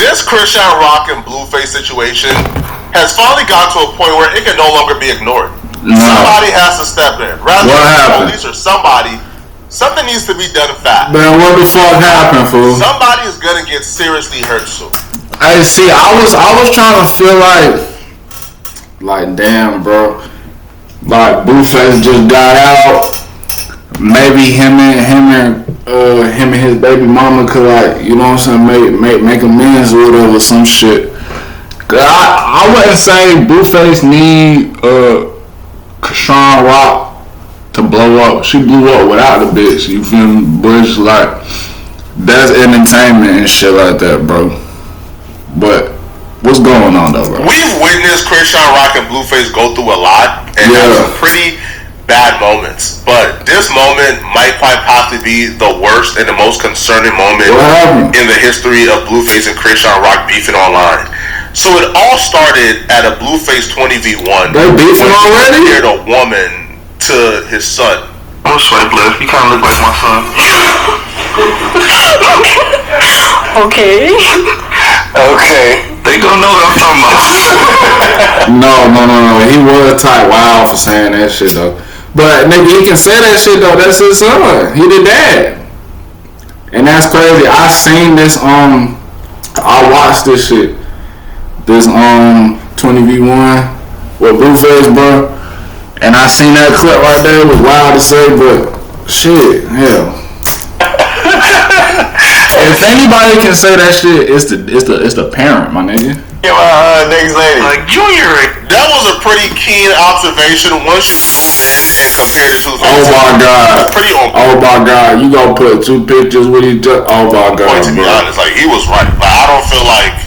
This Chrisean Rock and Blueface situation has finally gotten to a point where it can no longer be ignored. No. Somebody has to step in. Rather than the police or somebody, something needs to be done fast. Man, what the fuck happened, fool? Somebody is gonna get seriously hurt soon. Hey, see, I was trying to feel like damn, bro. Like Blueface just got out. Maybe him and his baby mama could, like, you know what I'm saying, make amends or whatever, some shit. I wouldn't say Blueface need Chrisean Rock to blow up. She blew up without the bitch. You feel me? But it's like, that's entertainment and shit like that, bro. But what's going on though, bro? We've witnessed Chrisean Rock and Blueface go through a lot and have some pretty bad moments, but this moment might quite possibly be the worst and the most concerning moment in the history of Blueface and Chrisean Rock beefing online. So it all started at a Blueface 20v1. They beefing already? He compared a woman to his son. I'm gonna swipe left. You kind of look like my son. Okay. Okay. They gonna know what I'm talking about. No. He was tight wild for saying that shit though. But nigga, he can say that shit though. That's his son. He the dad. And that's crazy. I seen this I watched this shit. This 20v1 with Blueface, bro. And I seen that clip right there. It was wild to say, but shit, hell. If anybody can say that shit, it's the parent, my nigga. Yeah, my next lady. Like Junior. That was a pretty keen observation once you and compared the two things. Oh my god. Pretty on point. Oh my god. You gonna put two pictures with each other? Oh my god. To be honest, like, he was right. Like, I don't feel like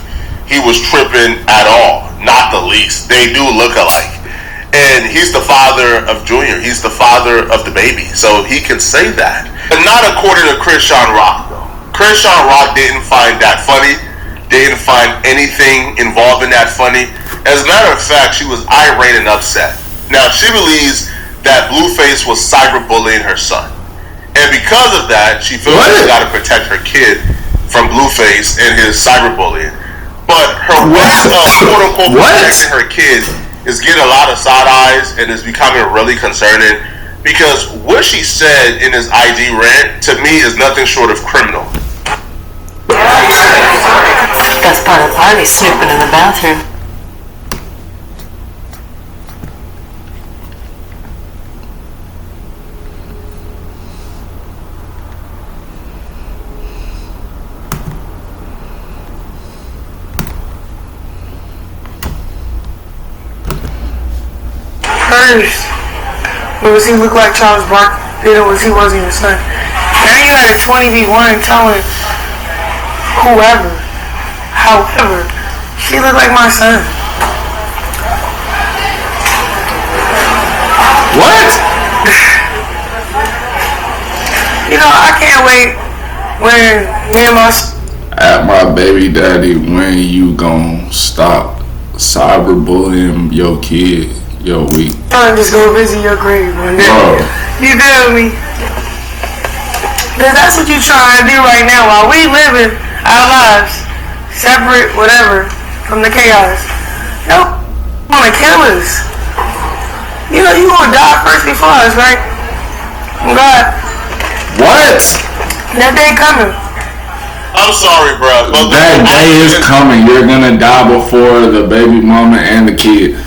he was tripping at all. Not the least. They do look alike. And he's the father of Junior. He's the father of the baby. So he can say that. But not according to Chrisean Rock, though. Chrisean Rock didn't find that funny. Didn't find anything involved in that funny. As a matter of fact, she was irate and upset. Now, she believes that Blueface was cyberbullying her son. And because of that, she feels like she's got to protect her kid from Blueface and his cyberbullying. But her way of quote-unquote protecting her kid is getting a lot of side eyes and is becoming really concerning, because what she said in his IG rant, to me, is nothing short of criminal. That's part of the party, snooping in the bathroom. But was he look like Charles Barkley? Then it was he wasn't your son. Now you got a 20v1 telling whoever, however, she look like my son. What? You know, I can't wait when me and my At my baby daddy, when you gon' stop cyberbullying your kid? Yo, we just go visit your grave one day. You feel me? Cause that's what you trying to do right now while we living our lives separate, whatever, from the chaos. No, wanna kill us. You know you gonna die first before us, right? Oh God. What? That day coming. I'm sorry, bro. But that day is coming. You're gonna die before the baby mama and the kid.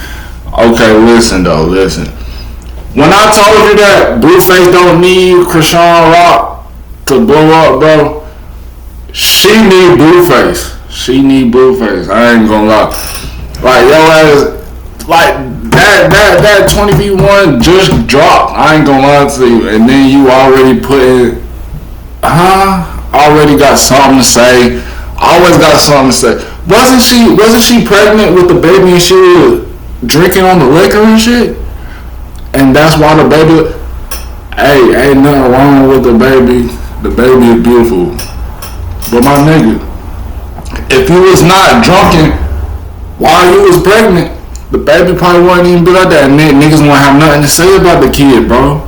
Okay, listen. When I told you that Blueface don't need Chrisean Rock to blow up, bro, she need Blueface. I ain't gonna lie. Like, yo ass, like that 20v1 just dropped. I ain't gonna lie to you. And then you already put in, already got something to say. Always got something to say. Wasn't she pregnant with the baby and she was drinking on the liquor and shit? And that's why the baby, hey, ain't nothing wrong with the baby. The baby is beautiful. But my nigga, if you was not drunken while you was pregnant, the baby probably wouldn't even be like that. And niggas won't have nothing to say about the kid, bro.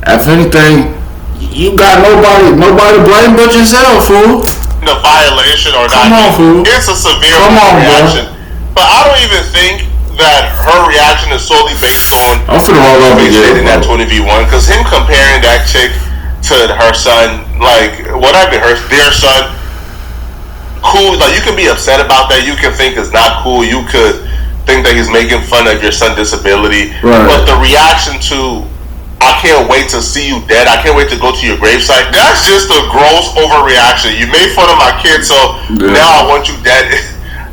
If anything, you got nobody to blame but yourself, fool. a violation or Come not. on, fool. It's a severe Bro. reaction. But I don't even think that her reaction is solely based on I'm finna roll up again, that 20v1, because him comparing that chick to her son, like whatever their son, cool. Like you can be upset about that. You can think it's not cool. You could think that he's making fun of your son's disability. Right. But the reaction to, I can't wait to see you dead. I can't wait to go to your gravesite. That's just a gross overreaction. You made fun of my kid, so now I want you dead.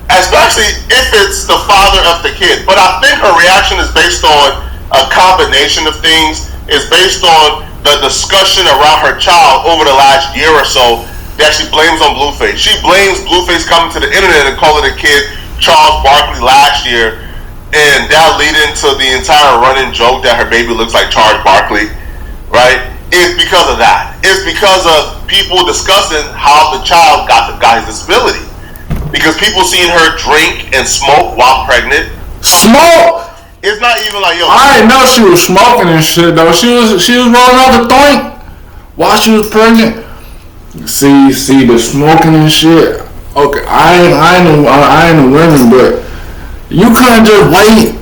Especially if it's the father of the kid. But I think her reaction is based on a combination of things. It's based on the discussion around her child over the last year or so that she blames on Blueface. She blames Blueface coming to the internet and calling the kid Charles Barkley last year, and that lead into the entire running joke that her baby looks like Charles Barkley, right? It's because of that. It's because of people discussing how the child got his disability. Because people seeing her drink and smoke while pregnant. Smoke? It's not even like, yo. I didn't know she was smoking and shit though. She was rolling out the joint while she was pregnant. See the smoking and shit. Okay, I ain't a woman, but you couldn't just wait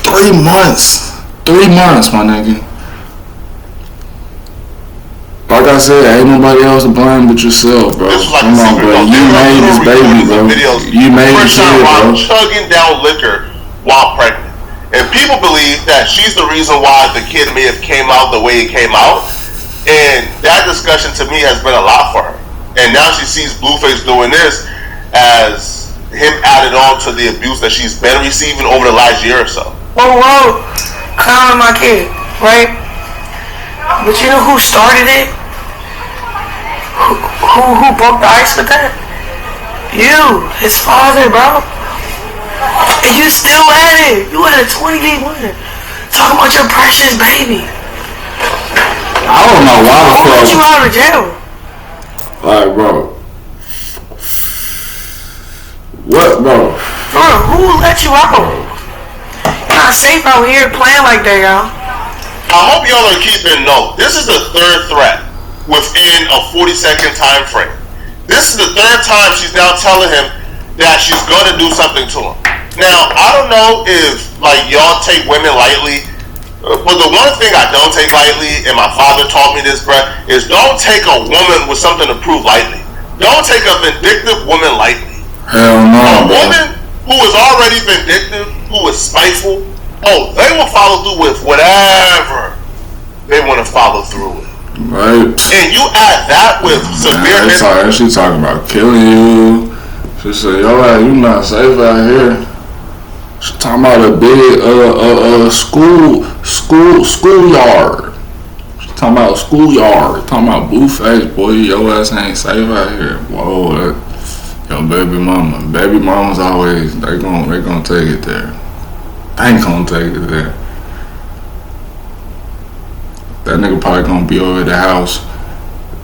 3 months. 3 months, my nigga. Like I said, ain't nobody else to blame but yourself, bro. This was like Come on, bro. You made this baby, bro. You made this shit, bro. Chugging down liquor while pregnant. And people believe that she's the reason why the kid may have came out the way it came out. And that discussion to me has been a lot for her. And now she sees Blueface doing this as him added on to the abuse that she's been receiving over the last year or so. Whoa, clown my kid, right? But you know who started it? Who broke the ice with that? You, his father, bro. And you still at it. You at a 20-game winner. Talking about your precious baby. I don't know why the fuck. Who let you out of jail? Like, bro. What, bro? Bro, who let you out? You're not safe out here playing like that, y'all. I hope y'all are keeping note. This is the third threat within a 40-second time frame. This is the third time she's now telling him that she's going to do something to him. Now, I don't know if, like, y'all take women lightly, but the one thing I don't take lightly, and my father taught me this, bruh, is don't take a woman with something to prove lightly. Don't take a vindictive woman lightly. Hell no, a bro. woman who is already vindictive, who is spiteful, they will follow through with whatever they want to follow through with. Right. And you add that with severe... She talking about killing you. She said, yo, you not safe out here. She talking about a big schoolyard. She talking about a schoolyard. Talking about Blueface, boy, your ass ain't safe out here. Whoa, yo, baby mama. Baby mamas always, they gonna take it there. They ain't gonna take it there. That nigga probably gonna be over at the house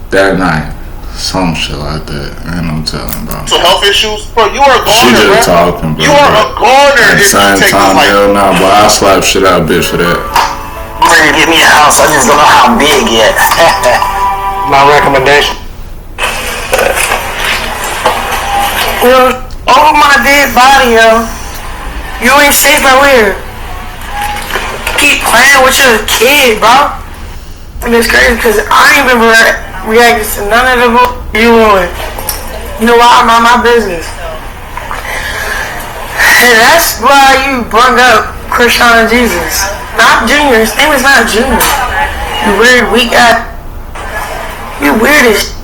that night. Some shit like that. Ain't no telling, bro. So health issues? Bro, you are a goner, She just bro. talking, bro. You are a goner At the if you same take time, this like... hell nah, boy. I slap shit out of bitch for that. I'm ready to get me a house. I just don't know how big yet. My recommendation. Yo, over my dead body, yo. You ain't safe out here. Keep playing with your kid, bro. And it's crazy because I ain't even reacted to none of the you on. You know why? I'm on my business. And that's why you brung up Chrisean Jesus. Not Junior. His name is not Junior. You weird weak ass. You weird as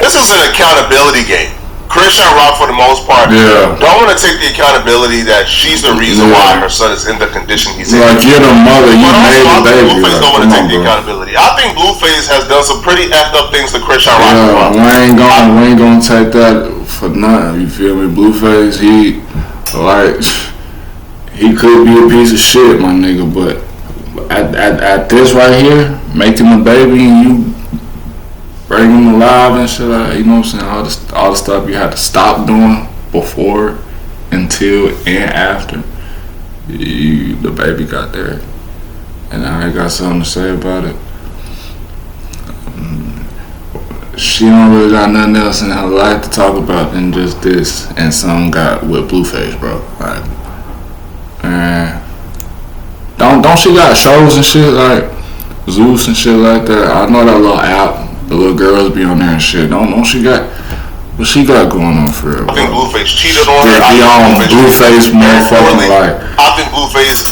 This is an accountability game. Chrisean Rock, for the most part, don't want to take the accountability that she's the reason why her son is in the condition he's in. Like, you're the mother, you made the baby. Blueface don't want to take the accountability. I think Blueface has done some pretty effed up things to Chrisean Rock. We ain't gonna take that for nothing. You feel me? Blueface, he could be a piece of shit, my nigga. But at this right here, making the baby and you bring him alive and shit, you know what I'm saying? All the stuff you had to stop doing before, until, and after the baby got there. And I ain't got something to say about it. she don't really got nothing else in her life to talk about than just this, and some got with Blueface, bro. Like, man, don't she got shows and shit like Zeus and shit like that? I know that little app, the little girls be on there and shit. Don't she got? What she got going on for real? I think Blueface cheated on her. Be on Blueface motherfucking like. I think Blueface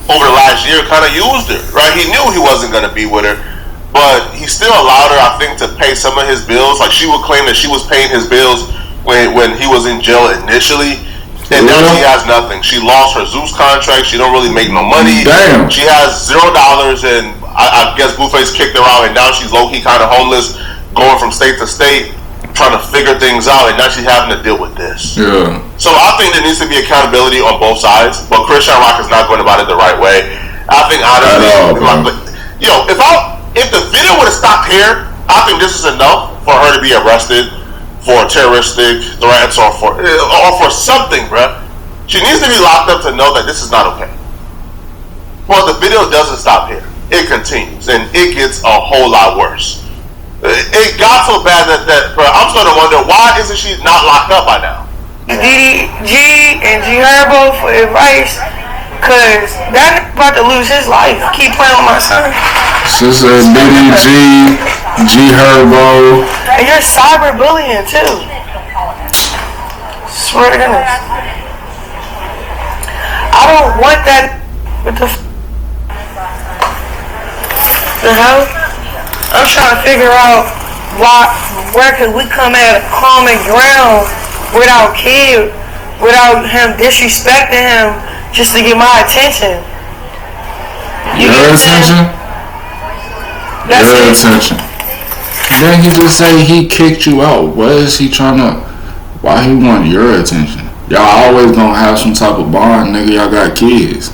over the last year kind of used her, right? He knew he wasn't gonna be with her, but he still allowed her, I think, to pay some of his bills. Like, she would claim that she was paying his bills when he was in jail initially, and now she has nothing. She lost her Zeus contract. She don't really make no money. Damn. She has $0, and I guess Blueface kicked her out, and now she's low key kind of homeless, going from state to state, trying to figure things out, and now she's having to deal with this. Yeah. So I think there needs to be accountability on both sides, but Chrisean Rock is not going about it the right way. I think honestly, if the video would have stopped here, I think this is enough for her to be arrested for terroristic threats or for something, bruh. She needs to be locked up to know that this is not okay. Well, the video doesn't stop here. It continues, and it gets a whole lot worse. It got so bad that bro, I'm starting to wonder, why isn't she not locked up by now? G and G Herbo for advice, cause that about to lose his life. Keep playing with my son. Sister G Herbo. And you're cyberbullying too. Swear to goodness. I don't want that. What the hell? I'm trying to figure out where could we come at a common ground without him disrespecting him just to get my attention. Your attention? Your attention. Then he just say he kicked you out. What is he trying to? Why he want your attention? Y'all always gonna have some type of bond, nigga. Y'all got kids.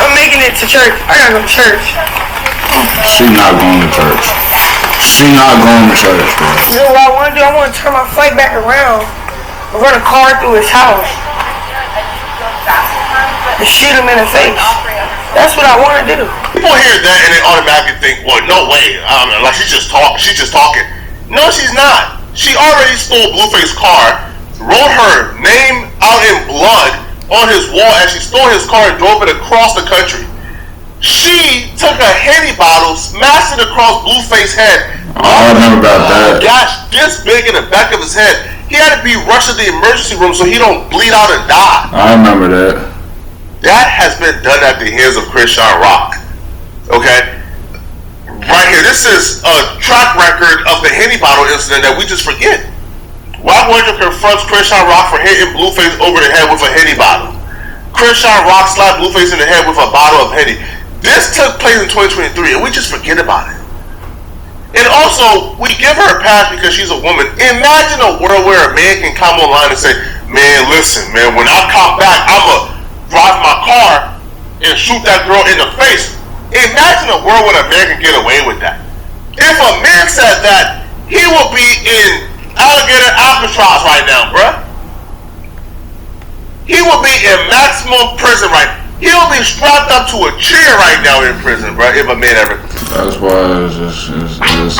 I'm making it to church. I gotta go to church. She not going to church. She not going to church, bro. You know what I want to do? I want to turn my flight back around and run a car through his house and shoot him in the face. That's what I want to do. People hear that and they automatically think, well, no way. Like she's just talking. No, she's not. She already stole Blueface's car, wrote her name out in blood on his wall as she stole his car and drove it across the country. She took a Henny bottle, smashed it across Blueface's head. I remember about that. Gosh, this big in the back of his head. He had to be rushed to the emergency room so he don't bleed out and die. I remember that. That has been done at the hands of Chrisean Rock. Okay? Right here, this is a track record of the Henny bottle incident that we just forget. Rock Winter confronts Chrisean Rock for hitting Blueface over the head with a Henny bottle. Chrisean Rock slapped Blueface in the head with a bottle of Henny. This took place in 2023 and we just forget about it. And also, we give her a pass because she's a woman. Imagine a world where a man can come online and say, man, listen, man, when I come back, I'ma drive my car and shoot that girl in the face. Imagine a world where a man can get away with that. If a man said that, he will be in alligator Alcatraz right now, bruh. He will be in maximum prison right now. He'll be strapped up to a chair right now in prison, bruh, if a man ever. That's why it's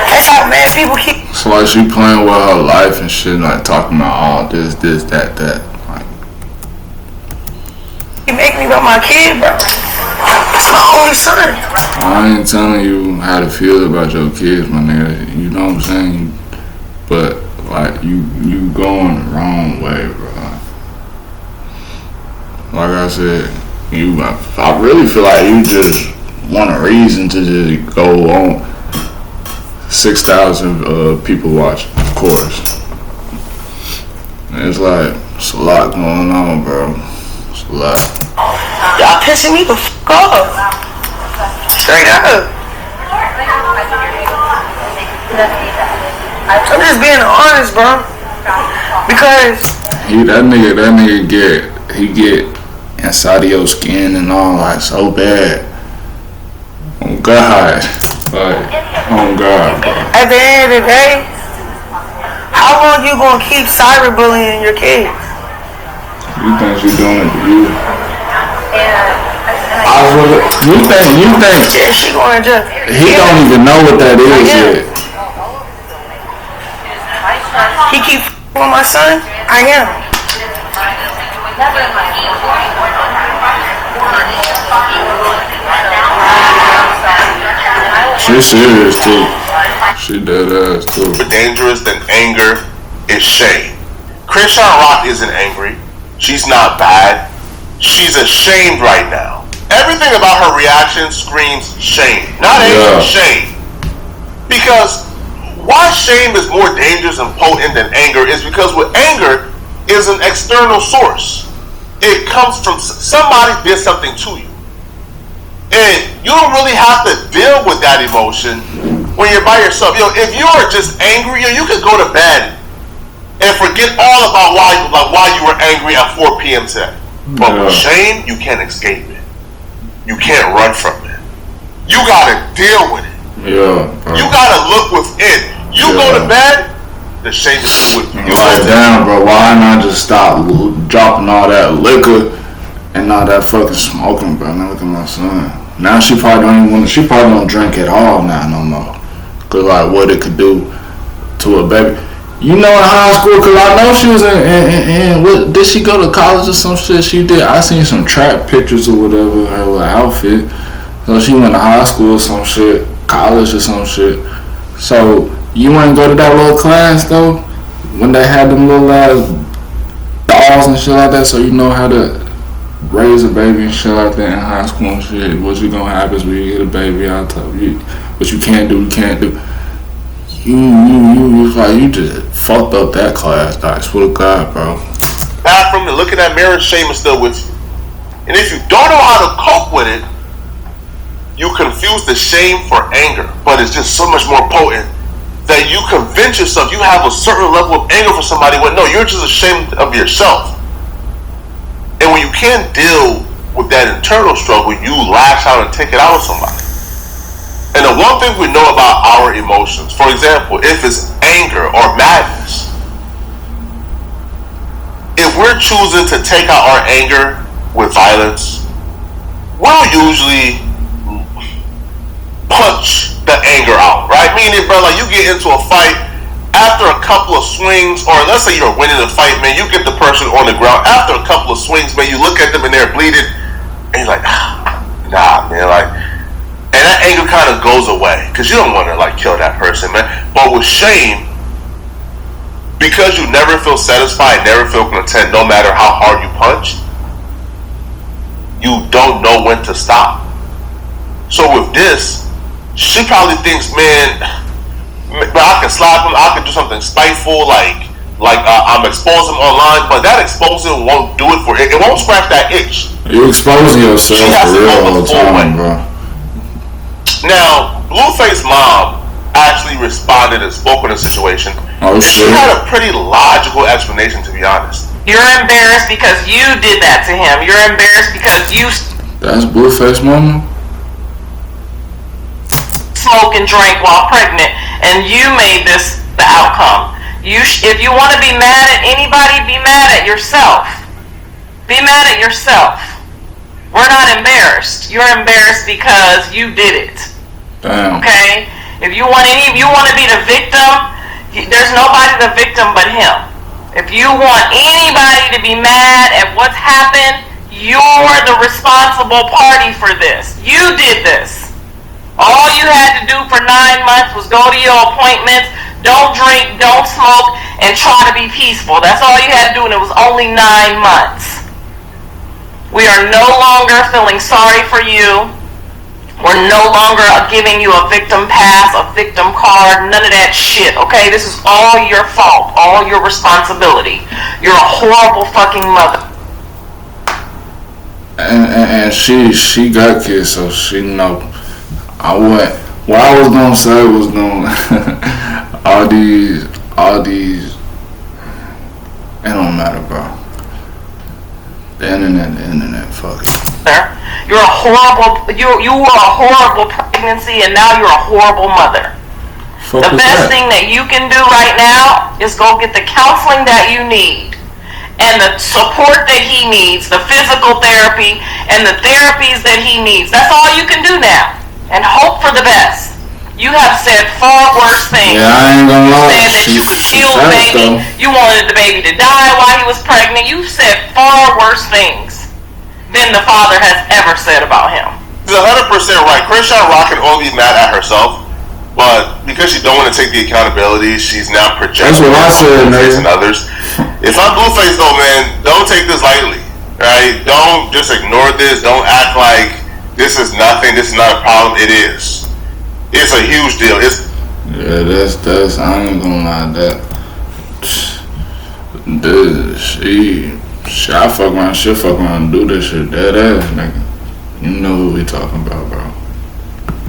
That's how mad people keep. it's like she playing with her life and shit, like talking about all this, that. Like, You make me about my kid, bro. It's my only son. I ain't telling you how to feel about your kids, my nigga. You know what I'm saying? But like you going the wrong way, bro. Like I said, I really feel like you just want a reason to just go on. 6,000 people watching, of course. And it's like, it's a lot going on, bro. It's a lot. Y'all pissing me the fuck off. Straight up. I'm just being honest, bro. Because that nigga get inside of your skin and all, like, so bad. Oh God. Like, Oh God, bro. At the end of the day, how long you gonna keep cyberbullying your kids? You think she doing it to you? You think Yeah, she going to jail. he don't even know what that is yet. He keep with my son? I am. She serious too. She dead ass too. More dangerous than anger is shame. Chrisean Rock isn't angry. She's not bad. She's ashamed right now. Everything about her reaction screams shame. Not anger, shame. Because why shame is more dangerous and potent than anger is because with anger is an external source. It comes from somebody did something to you. And you don't really have to deal with that emotion when you're by yourself. If you are just angry, you can go to bed and forget all about why you were angry at 4 p.m. today. But with shame, you can't escape it. You can't run from it. You gotta deal with it. Yeah, bro. You gotta look within. You go to bed, the shame is with you. Like, damn, bro, why not just stop dropping all that liquor and all that fucking smoking, bro? Now look at my son. Now she probably don't drink at all now no more. Cause like what it could do to a baby. You know, in high school, cause I know she was in what, did she go to college or some shit? She did. I seen some trap pictures or whatever, her little outfit. So she went to high school or some shit, college or some shit. So you ain't go to that little class though, when they had them little ass dolls and shit like that, so you know how to raise a baby and shit like that in high school and shit. What you gonna happen is when you get a baby out of you, what you can't do, you can't do. You just fucked up that class, I swear to God, bro. Bathroom and look in that mirror, shame is still with you. And if you don't know how to cope with it, you confuse the shame for anger, but it's just so much more potent that you convince yourself you have a certain level of anger for somebody when no, you're just ashamed of yourself. And when you can't deal with that internal struggle, you lash out and take it out on somebody. And the one thing we know about our emotions, for example, if it's anger or madness, if we're choosing to take out our anger with violence, we'll usually punch the anger out, right? Meaning, bro, like you get into a fight, after a couple of swings, or let's say you're winning a fight, man, you get the person on the ground. After a couple of swings, man, you look at them and they're bleeding, and you're like, nah, man, like, and that anger kind of goes away, because you don't want to, like, kill that person, man. But with shame, because you never feel satisfied, never feel content, no matter how hard you punch, you don't know when to stop. So with this, she probably thinks, man, I can slap him, I can do something spiteful, like I'm exposing him online, but that exposing won't do it for it. It won't scratch that itch. You exposing yourself for real all the time, bro. Now, Blueface mom actually responded and spoke on the situation. Oh shit. She had a pretty logical explanation, to be honest. You're embarrassed because you did that to him. You're embarrassed because you That's Blueface mama? smoke and drink while pregnant, and you made this the outcome. If you want to be mad at anybody, be mad at yourself. Be mad at yourself. We're not embarrassed. You're embarrassed because you did it. Damn. Okay? If you want to be the victim, there's nobody the victim but him. If you want anybody to be mad at what's happened, you're the responsible party for this. You did this. All you had to do for 9 months was go to your appointments, don't drink, don't smoke, and try to be peaceful. That's all you had to do, and it was only 9 months. We are no longer feeling sorry for you. We're no longer giving you a victim pass, a victim card, none of that shit, okay? This is all your fault, all your responsibility. You're a horrible fucking mother. And she got kids, so she know. What I was gonna say was all these, it don't matter, bro. The internet, fuck it. You're a horrible, you were a horrible pregnancy, and now you're a horrible mother. The best thing that you can do right now is go get the counseling that you need and the support that he needs, the physical therapy and the therapies that he needs. That's all you can do now. And hope for the best. You have said far worse things. Yeah, I ain't gonna lie. You said that you would kill the baby. You wanted the baby to die while he was pregnant. You've said far worse things than the father has ever said about him. He's 100% right. Chrisean Rock can only be mad at herself, but because she don't want to take the accountability, she's now projecting. That's what I said, Blueface and others. If I'm Blueface though, man, don't take this lightly, right? Don't just ignore this. Don't act like this is nothing. This is not a problem. It is. It's a huge deal. That's. I ain't gonna lie. I fuck around. She'll fuck around and do this shit. That ass nigga. You know who we talking about, bro.